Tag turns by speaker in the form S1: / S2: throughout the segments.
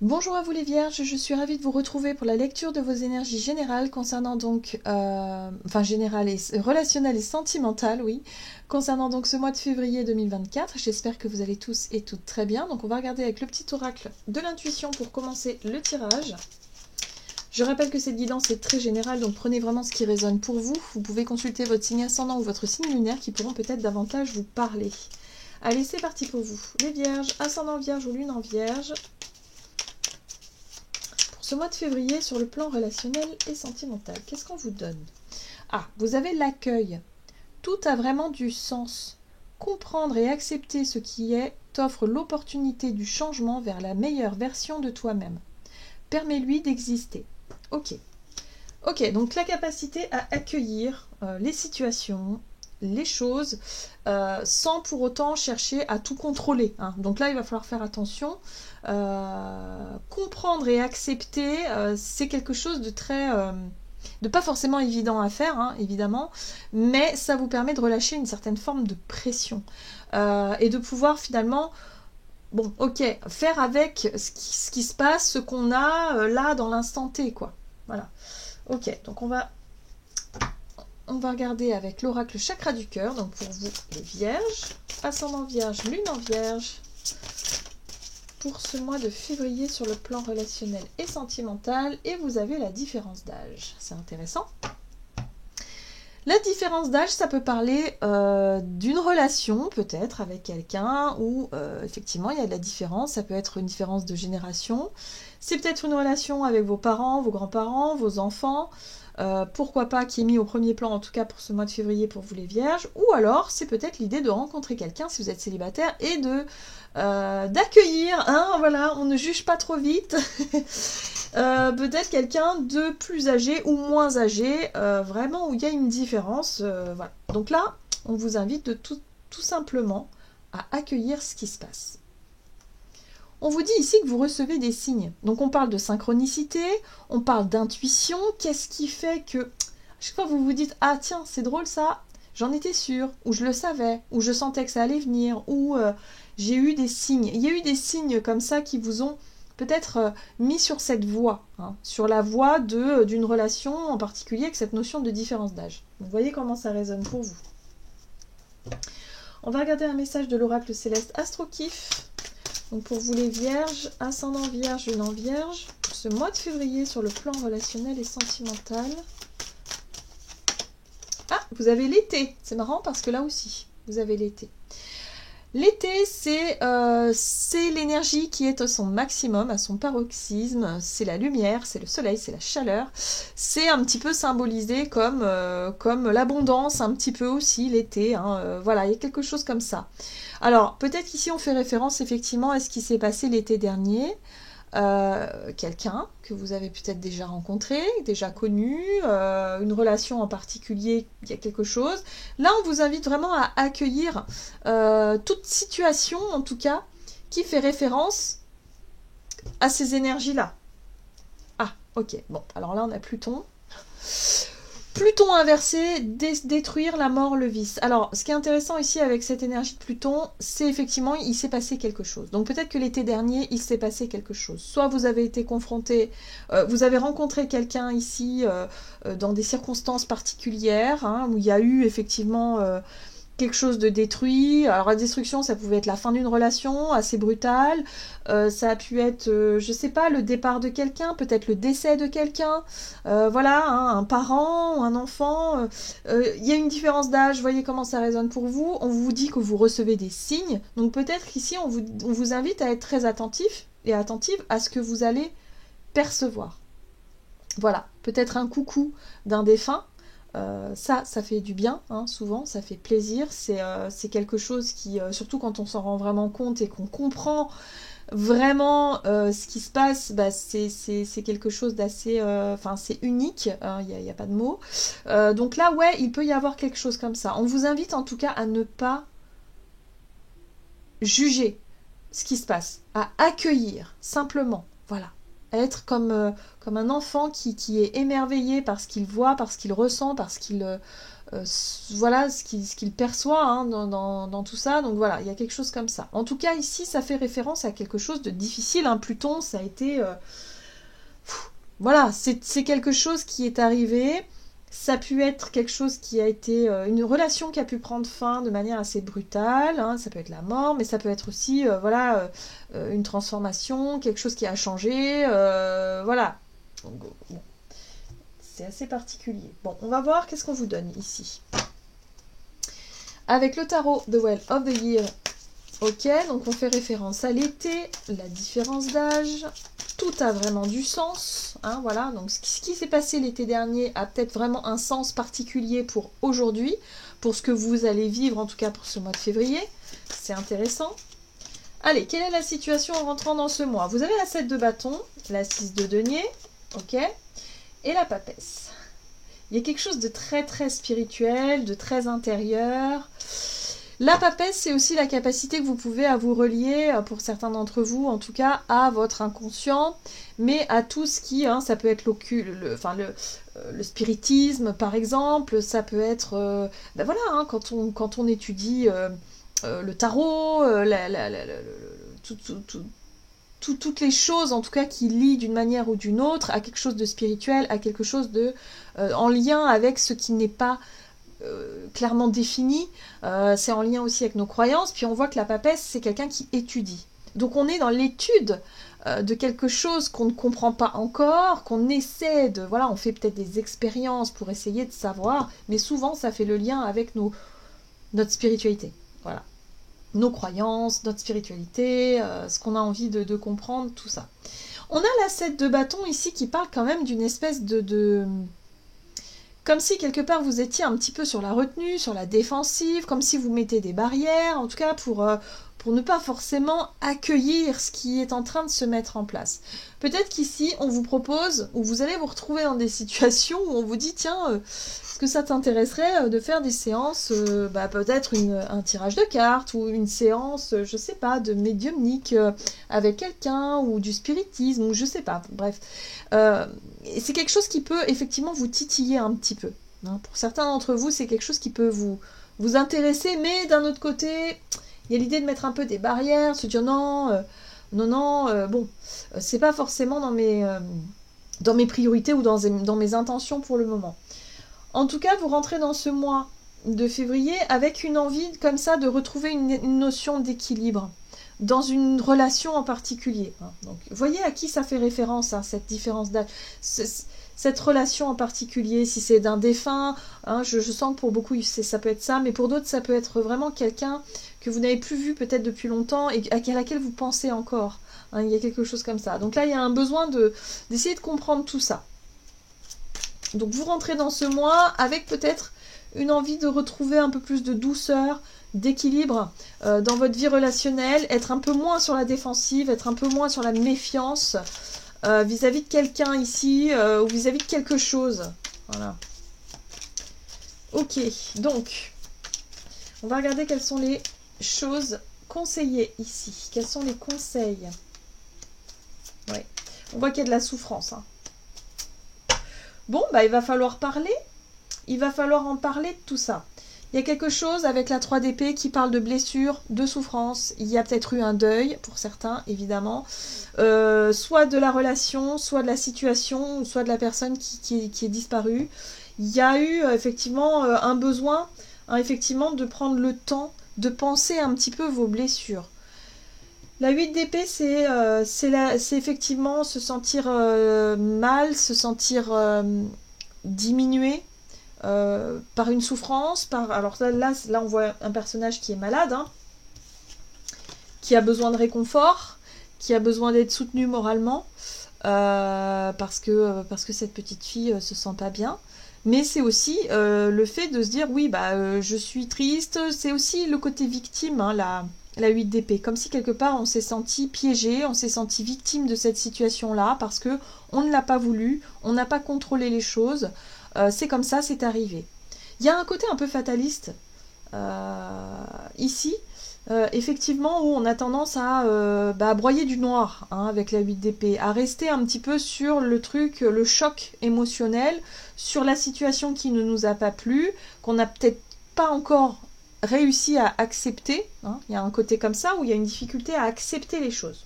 S1: Bonjour à vous les Vierges, je suis ravie de vous retrouver pour la lecture de vos énergies générales concernant donc, générales et relationnelles et sentimentales, oui, concernant donc ce mois de février 2024. J'espère que vous allez tous et toutes très bien. Donc on va regarder avec le petit oracle de l'intuition pour commencer le tirage. Je rappelle que cette guidance est très générale, donc prenez vraiment ce qui résonne pour vous. Vous pouvez consulter votre signe ascendant ou votre signe lunaire qui pourront peut-être davantage vous parler. Allez, c'est parti pour vous. Les Vierges, ascendant Vierge ou lune en Vierge. Ce mois de février sur le plan relationnel et sentimental, qu'est-ce qu'on vous donne? Ah, vous avez l'accueil. Tout a vraiment du sens. Comprendre et accepter ce qui est t'offre l'opportunité du changement vers la meilleure version de toi-même. Permets-lui d'exister. Ok. Ok, donc la capacité à accueillir les situations, les choses, sans pour autant chercher à tout contrôler, hein. Donc là, il va falloir faire attention. Comprendre et accepter, c'est quelque chose de très... de pas forcément évident à faire, hein, évidemment, mais ça vous permet de relâcher une certaine forme de pression. Et de pouvoir finalement... Bon, ok, faire avec ce qui se passe, ce qu'on a là dans l'instant T, quoi. Voilà. Ok, donc on va regarder avec l'oracle chakra du cœur, donc pour vous les Vierges, ascendant Vierge, lune en Vierge, pour ce mois de février sur le plan relationnel et sentimental, et vous avez la différence d'âge. C'est intéressant. La différence d'âge, ça peut parler d'une relation peut-être avec quelqu'un où effectivement il y a de la différence, ça peut être une différence de génération, c'est peut-être une relation avec vos parents, vos grands-parents, vos enfants, pourquoi pas qui est mis au premier plan en tout cas pour ce mois de février pour vous les Vierges, ou alors c'est peut-être l'idée de rencontrer quelqu'un si vous êtes célibataire et de d'accueillir, hein, voilà, on ne juge pas trop vite. Peut-être quelqu'un de plus âgé ou moins âgé, vraiment où il y a une différence. Voilà. Donc là, on vous invite de tout simplement à accueillir ce qui se passe. On vous dit ici que vous recevez des signes. Donc on parle de synchronicité, on parle d'intuition. Qu'est-ce qui fait que chaque fois vous vous dites « Ah tiens, c'est drôle ça, j'en étais sûre » ou « Je le savais » ou « Je sentais que ça allait venir » ou j'ai eu des signes. Il y a eu des signes comme ça qui vous ont peut-être mis sur cette voie, hein, sur la voie d'une relation en particulier avec cette notion de différence d'âge. Vous voyez comment ça résonne pour vous. On va regarder un message de l'oracle céleste Astrokif. Donc pour vous les Vierges, ascendant Vierge, lune en Vierge, pour ce mois de février sur le plan relationnel et sentimental. Ah, vous avez l'été. C'est marrant parce que là aussi, vous avez l'été. L'été, c'est l'énergie qui est à son maximum, à son paroxysme, c'est la lumière, c'est le soleil, c'est la chaleur. C'est un petit peu symbolisé comme l'abondance, un petit peu aussi l'été, hein, voilà, il y a quelque chose comme ça. Alors, peut-être qu'ici on fait référence effectivement à ce qui s'est passé l'été dernier. Quelqu'un que vous avez peut-être déjà rencontré, déjà connu, une relation en particulier, il y a quelque chose. Là, on vous invite vraiment à accueillir toute situation, en tout cas, qui fait référence à ces énergies-là. Ah, ok. Bon, alors là, on a Pluton. Pluton inversé, détruire la mort, le vice. Alors, ce qui est intéressant ici avec cette énergie de Pluton, c'est effectivement, il s'est passé quelque chose. Donc peut-être que l'été dernier, il s'est passé quelque chose. Soit vous avez été confronté, vous avez rencontré quelqu'un ici dans des circonstances particulières, hein, où il y a eu effectivement quelque chose de détruit. Alors la destruction, ça pouvait être la fin d'une relation assez brutale, ça a pu être, je sais pas, le départ de quelqu'un, peut-être le décès de quelqu'un, voilà, hein, un parent, un enfant, il y a une différence d'âge, voyez comment ça résonne pour vous, on vous dit que vous recevez des signes, donc peut-être qu'ici on vous invite à être très attentif et attentive à ce que vous allez percevoir. Voilà, peut-être un coucou d'un défunt, ça fait du bien, hein, souvent, ça fait plaisir, c'est quelque chose qui, surtout quand on s'en rend vraiment compte et qu'on comprend vraiment ce qui se passe, bah, c'est quelque chose d'assez, enfin c'est unique, il n'y a pas de mots. Donc là, ouais, il peut y avoir quelque chose comme ça. On vous invite en tout cas à ne pas juger ce qui se passe, à accueillir, simplement, voilà. À être comme un enfant qui est émerveillé par ce qu'il voit, par ce qu'il ressent, par ce qu'il voilà ce qu'il perçoit hein, dans tout ça. Donc voilà, il y a quelque chose comme ça. En tout cas, ici, ça fait référence à quelque chose de difficile. Hein. Pluton, ça a été... voilà, c'est quelque chose qui est arrivé. Ça a pu être quelque chose qui a été... une relation qui a pu prendre fin de manière assez brutale. Hein. Ça peut être la mort, mais ça peut être aussi voilà, une transformation, quelque chose qui a changé. Voilà. Donc, bon. C'est assez particulier. Bon, on va voir qu'est-ce qu'on vous donne ici. Avec le tarot The Well of the Year, ok, donc on fait référence à l'été, la différence d'âge, tout a vraiment du sens, hein, voilà, donc ce qui s'est passé l'été dernier a peut-être vraiment un sens particulier pour aujourd'hui, pour ce que vous allez vivre, en tout cas pour ce mois de février, c'est intéressant. Allez, quelle est la situation en rentrant dans ce mois? Vous avez la 7 de bâton, la 6 de denier, ok, et la papesse. Il y a quelque chose de très très spirituel, de très intérieur. La papesse, c'est aussi la capacité que vous pouvez à vous relier, pour certains d'entre vous, en tout cas, à votre inconscient, mais à tout ce qui, hein, ça peut être le spiritisme, par exemple, ça peut être, ben voilà, hein, quand on étudie le tarot, toutes les choses, en tout cas, qui lient d'une manière ou d'une autre à quelque chose de spirituel, à quelque chose de en lien avec ce qui n'est pas clairement défini. C'est en lien aussi avec nos croyances. Puis on voit que la papesse, c'est quelqu'un qui étudie. Donc on est dans l'étude de quelque chose qu'on ne comprend pas encore, qu'on essaie de... Voilà, on fait peut-être des expériences pour essayer de savoir, mais souvent ça fait le lien avec notre spiritualité. Voilà. Nos croyances, notre spiritualité, ce qu'on a envie de comprendre, tout ça. On a la 7 de bâton ici qui parle quand même d'une espèce de... Comme si quelque part vous étiez un petit peu sur la retenue, sur la défensive, comme si vous mettez des barrières, en tout cas pour ne pas forcément accueillir ce qui est en train de se mettre en place. Peut-être qu'ici on vous propose, ou vous allez vous retrouver dans des situations où on vous dit tiens, est-ce que ça t'intéresserait de faire des séances, peut-être un tirage de cartes, ou une séance, je sais pas, de médiumnique avec quelqu'un, ou du spiritisme, ou je sais pas, bref. C'est quelque chose qui peut effectivement vous titiller un petit peu. Hein. Pour certains d'entre vous, c'est quelque chose qui peut vous intéresser, mais d'un autre côté, il y a l'idée de mettre un peu des barrières, se dire non, bon, c'est pas forcément dans mes priorités ou dans mes intentions pour le moment. En tout cas, vous rentrez dans ce mois de février avec une envie comme ça de retrouver une notion d'équilibre dans une relation en particulier. Donc, voyez à qui ça fait référence, hein, cette différence d'âge, cette relation en particulier, si c'est d'un défunt, hein, je sens que pour beaucoup ça peut être ça, mais pour d'autres ça peut être vraiment quelqu'un que vous n'avez plus vu peut-être depuis longtemps et à laquelle vous pensez encore. Hein, il y a quelque chose comme ça. Donc là, il y a un besoin d'essayer de comprendre tout ça. Donc vous rentrez dans ce mois avec peut-être une envie de retrouver un peu plus de douceur, d'équilibre dans votre vie relationnelle, être un peu moins sur la défensive, être un peu moins sur la méfiance vis-à-vis de quelqu'un ici ou vis-à-vis de quelque chose. Voilà. Ok, donc on va regarder quelles sont les choses conseillées ici. Quels sont les conseils? Ouais. On voit qu'il y a de la souffrance. Hein. Bon, bah il va falloir parler. Il va falloir en parler de tout ça. Il y a quelque chose avec la 3 d'épée qui parle de blessures, de souffrance. Il y a peut-être eu un deuil, pour certains, évidemment. Soit de la relation, soit de la situation, soit de la personne qui est disparue. Il y a eu effectivement un besoin, hein, effectivement, de prendre le temps de penser un petit peu vos blessures. La 8 d'épée, c'est effectivement se sentir mal, se sentir diminué. Par une souffrance, alors là on voit un personnage qui est malade, hein, qui a besoin de réconfort, qui a besoin d'être soutenu moralement, parce que cette petite fille se sent pas bien. Mais c'est aussi le fait de se dire oui, je suis triste, c'est aussi le côté victime, hein, la 8 d'épée, comme si quelque part on s'est senti piégé, on s'est senti victime de cette situation-là, parce que on ne l'a pas voulu, on n'a pas contrôlé les choses. C'est comme ça, c'est arrivé. Il y a un côté un peu fataliste ici, effectivement, où on a tendance à broyer du noir, hein, avec la 8 d'épée, à rester un petit peu sur le truc, le choc émotionnel, sur la situation qui ne nous a pas plu, qu'on n'a peut-être pas encore réussi à accepter, hein. Il y a un côté comme ça, où il y a une difficulté à accepter les choses.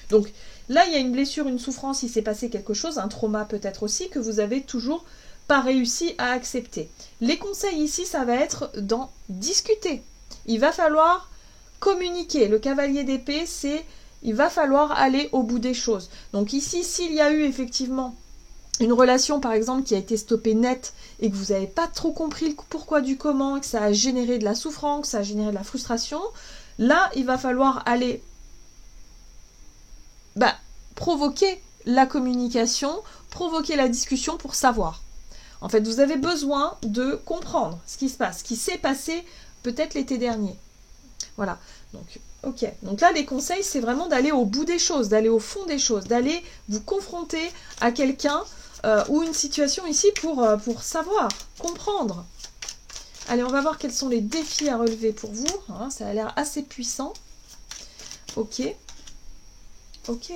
S1: Donc là, il y a une blessure, une souffrance, il s'est passé quelque chose, un trauma peut-être aussi, que vous avez toujours pas réussi à accepter. Les conseils ici, ça va être d'en discuter. Il va falloir communiquer. Le cavalier d'épée, c'est il va falloir aller au bout des choses. Donc ici, s'il y a eu effectivement une relation, par exemple, qui a été stoppée net et que vous n'avez pas trop compris le pourquoi du comment, que ça a généré de la souffrance, que ça a généré de la frustration, là, il va falloir aller provoquer la communication, provoquer la discussion pour savoir. En fait, vous avez besoin de comprendre ce qui se passe, ce qui s'est passé peut-être l'été dernier. Voilà. Donc, ok. Donc là, les conseils, c'est vraiment d'aller au bout des choses, d'aller au fond des choses, d'aller vous confronter à quelqu'un ou une situation ici pour savoir, comprendre. Allez, on va voir quels sont les défis à relever pour vous. Hein, ça a l'air assez puissant. Ok. Ok.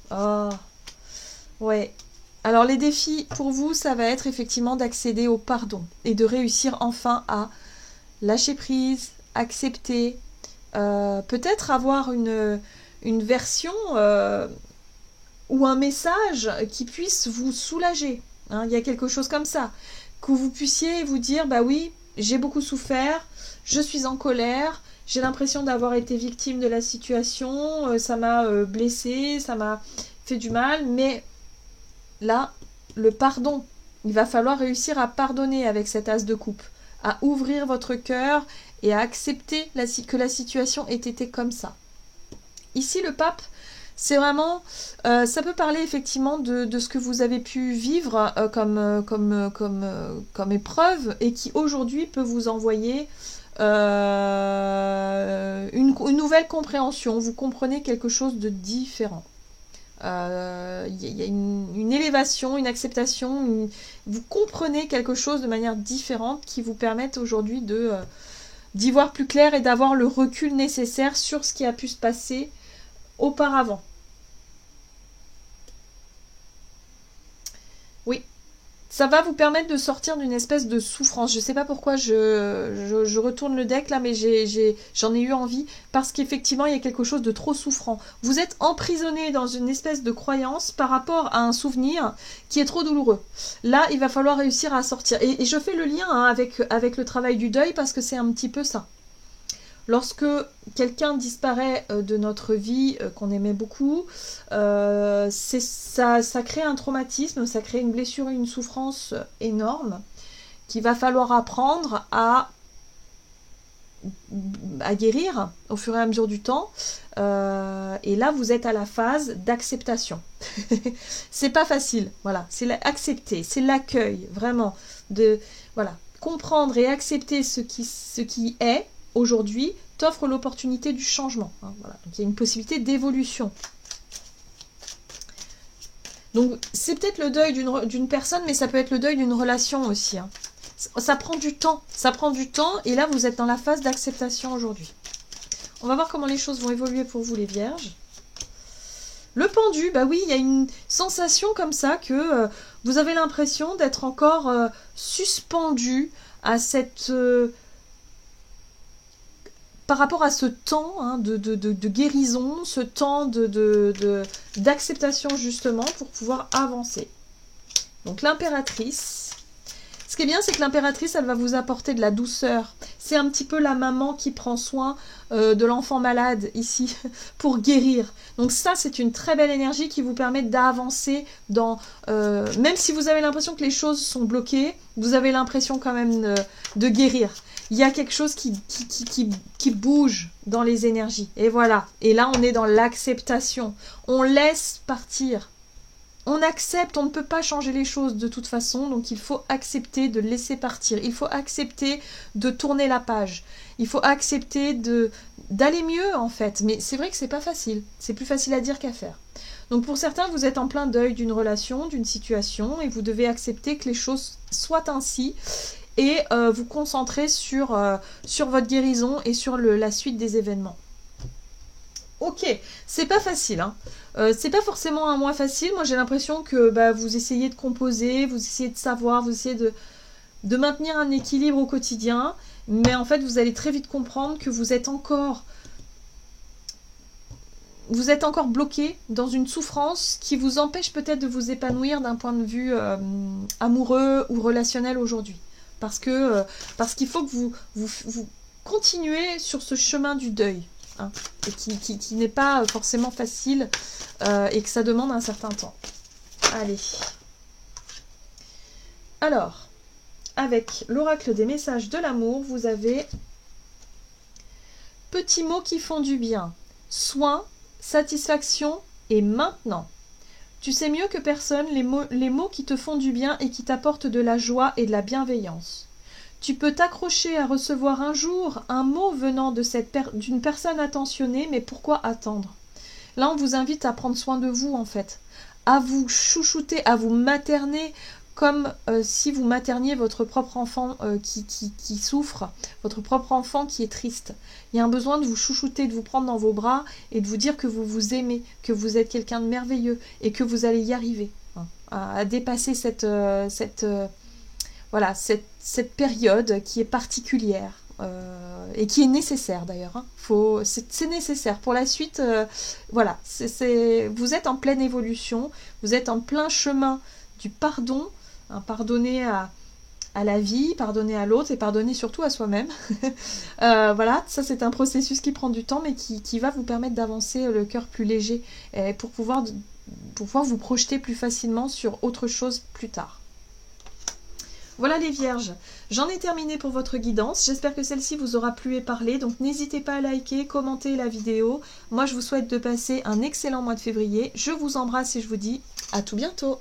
S1: Ah. Ouais. Alors les défis pour vous, ça va être effectivement d'accéder au pardon et de réussir enfin à lâcher prise, accepter, peut-être avoir une version ou un message qui puisse vous soulager. Hein, il y a quelque chose comme ça. Que vous puissiez vous dire, bah oui, j'ai beaucoup souffert, je suis en colère, j'ai l'impression d'avoir été victime de la situation, ça m'a blessée, ça m'a fait du mal, mais là, le pardon, il va falloir réussir à pardonner avec cet as de coupe, à ouvrir votre cœur et à accepter que la situation ait été comme ça. Ici, le pape, c'est vraiment, ça peut parler effectivement de ce que vous avez pu vivre comme épreuve et qui aujourd'hui peut vous envoyer une nouvelle compréhension. Vous comprenez quelque chose de différent. Il y a une élévation, une acceptation, vous comprenez quelque chose de manière différente qui vous permettent aujourd'hui d'y voir plus clair et d'avoir le recul nécessaire sur ce qui a pu se passer auparavant. Oui, ça va vous permettre de sortir d'une espèce de souffrance. Je ne sais pas pourquoi je retourne le deck là, mais j'en ai eu envie parce qu'effectivement, il y a quelque chose de trop souffrant. Vous êtes emprisonné dans une espèce de croyance par rapport à un souvenir qui est trop douloureux. Là, il va falloir réussir à sortir. Et je fais le lien avec le travail du deuil parce que c'est un petit peu ça. Lorsque quelqu'un disparaît de notre vie, qu'on aimait beaucoup, ça crée un traumatisme, ça crée une blessure et une souffrance énorme qu'il va falloir apprendre à guérir au fur et à mesure du temps. Et là, vous êtes à la phase d'acceptation. C'est pas facile, voilà. C'est accepter, c'est l'accueil, vraiment, de comprendre et accepter ce qui est. Aujourd'hui, t'offre l'opportunité du changement. Hein, voilà. Donc, il y a une possibilité d'évolution. Donc, c'est peut-être le deuil d'une personne, mais ça peut être le deuil d'une relation aussi. Hein. Ça prend du temps. Ça prend du temps. Et là, vous êtes dans la phase d'acceptation aujourd'hui. On va voir comment les choses vont évoluer pour vous, les vierges. Le pendu, bah oui, il y a une sensation comme ça que vous avez l'impression d'être encore suspendu à cette... par rapport à ce temps hein, de guérison, ce temps d'acceptation justement pour pouvoir avancer. Donc l'impératrice, ce qui est bien c'est que l'impératrice elle va vous apporter de la douceur. C'est un petit peu la maman qui prend soin de l'enfant malade ici pour guérir. Donc ça c'est une très belle énergie qui vous permet d'avancer dans... même si vous avez l'impression que les choses sont bloquées, vous avez l'impression quand même de guérir. Il y a quelque chose qui bouge dans les énergies. Et voilà. Et là, on est dans l'acceptation. On laisse partir. On accepte. On ne peut pas changer les choses de toute façon. Donc, il faut accepter de laisser partir. Il faut accepter de tourner la page. Il faut accepter d'aller mieux, en fait. Mais c'est vrai que c'est pas facile. C'est plus facile à dire qu'à faire. Donc, pour certains, vous êtes en plein deuil d'une relation, d'une situation. Et vous devez accepter que les choses soient ainsi. et vous concentrer sur votre guérison et sur la suite des événements. Ok, c'est pas facile, hein. C'est pas forcément un mois facile. Moi j'ai l'impression que vous essayez de composer, vous essayez de savoir, vous essayez de maintenir un équilibre au quotidien, mais en fait vous allez très vite comprendre que vous êtes encore bloqué dans une souffrance qui vous empêche peut-être de vous épanouir d'un point de vue amoureux ou relationnel aujourd'hui. Parce qu'il faut que vous continuez sur ce chemin du deuil, hein, et qui n'est pas forcément facile et que ça demande un certain temps. Allez. Alors, avec l'oracle des messages de l'amour, vous avez petits mots qui font du bien. Soin, satisfaction et maintenant. Tu sais mieux que personne les mots qui te font du bien et qui t'apportent de la joie et de la bienveillance. Tu peux t'accrocher à recevoir un jour un mot venant d'une personne attentionnée, mais pourquoi attendre? Là, on vous invite à prendre soin de vous, en fait, à vous chouchouter, à vous materner, comme si vous materniez votre propre enfant qui souffre, votre propre enfant qui est triste. Il y a un besoin de vous chouchouter, de vous prendre dans vos bras et de vous dire que vous vous aimez, que vous êtes quelqu'un de merveilleux et que vous allez y arriver, hein, à dépasser cette période qui est particulière et qui est nécessaire d'ailleurs, hein. C'est nécessaire pour la suite. Voilà, vous êtes en pleine évolution, vous êtes en plein chemin du pardon, hein, pardonner à la vie, pardonner à l'autre et pardonner surtout à soi-même. Voilà, ça c'est un processus qui prend du temps mais qui va vous permettre d'avancer le cœur plus léger pour pouvoir vous projeter plus facilement sur autre chose plus tard. Voilà les vierges, j'en ai terminé pour votre guidance, j'espère que celle-ci vous aura plu et parlé, donc n'hésitez pas à liker, commenter la vidéo. Moi je vous souhaite de passer un excellent mois de février, je vous embrasse et je vous dis à tout bientôt.